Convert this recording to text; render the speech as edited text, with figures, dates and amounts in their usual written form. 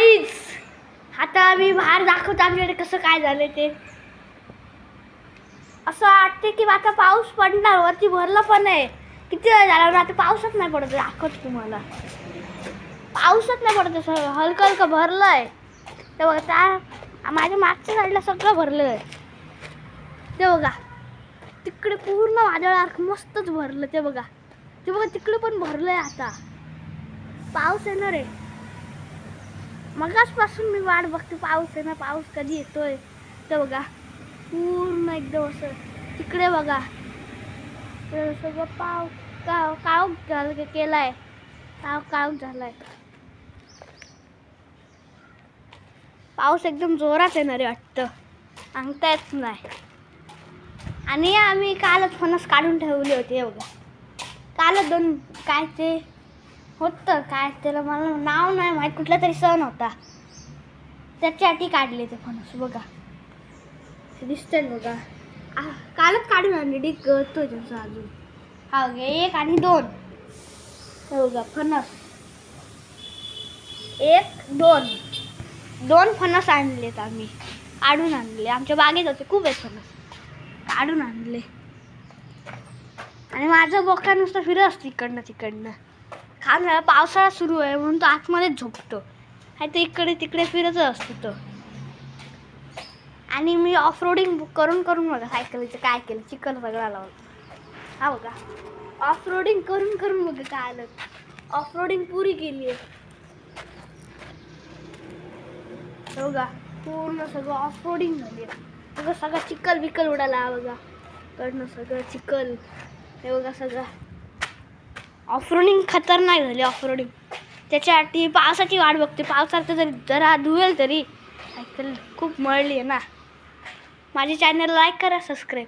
Guys आता आम्ही बाहेर दाखवतो आमच्याकडे कसं काय झालं ते. असं वाटते की आता पाऊस पडणार, वरती भरलं पण आहे. किती वेळ झाला आता पाऊसच नाही पडत. दाखवतो तुम्हाला, पाऊसच नाही पडत. असं हलकं हलकं भरलं आहे ते बघा. त्या माझ्या मागच्या साईडला सगळं भरलं आहे ते बघा. तिकडे पूर्ण वादळासारख मस्तच भरलं ते बघा. ते बघा तिकडे पण भरलंय. आता पाऊस येणार आहे. मगाचपासून मी वाट बघते पाऊस येणार, पाऊस कधी येतोय ते बघा. पूर्ण एकदम असं तिकडे बघा सगळं काव केलाय. काव झालाय. पाऊस एकदम जोरात येणार आहे वाटतं, सांगता येत नाही. आणि आम्ही कालच फणस काढून ठेवले होते बघा. कालच दोन काय ते होतं, काय त्याला मला नाव नाही माहीत, कुठला तरी सण होता त्याच्यासाठी काढले ते फणस बघा. दिसतंय बघा, कालच काढून आणले. डिक गळतोय त्याचा अजून. हा बघा, एक आणि दोन हे बघा फणस. एक दोन फणस आणलेत आम्ही, काढून आणले. आमच्या बागेत होते खूप आहेत फणस, काढून आणले. आणि माझं बोका नुसतं फिरत असतं इकडनं तिकडनं. खान झाला, पावसाळा सुरू आहे म्हणून तो आतमध्येच झोपतो. आणि तो इकडे तिकडे फिरतच असतो तो. आणि मी ऑफ रोडिंग करून बघा सायकलीचं काय केलं, चिखल सगळा लावलं. हा बघा, ऑफ रोडिंग करून बघा काय आलं. ऑफ रोडिंग पुरी केली आहे बघा. पूर्ण सगळं ऑफ रोडिंग झाली आहे बघा. सगळं चिखल बिकल उडाला बघा. कडनं सगळं चिखल हे बघा. सगळं ऑफ रोडिंग खतरनाक झाली. ऑफ रोडिंग त्याच्यासाठी पावसाची वाट बघते. पावसाचं जरी जरा धुवेल तरी सायकल खूप मळली आहे ना. माझे चॅनल लाईक करा, सबस्क्राईब.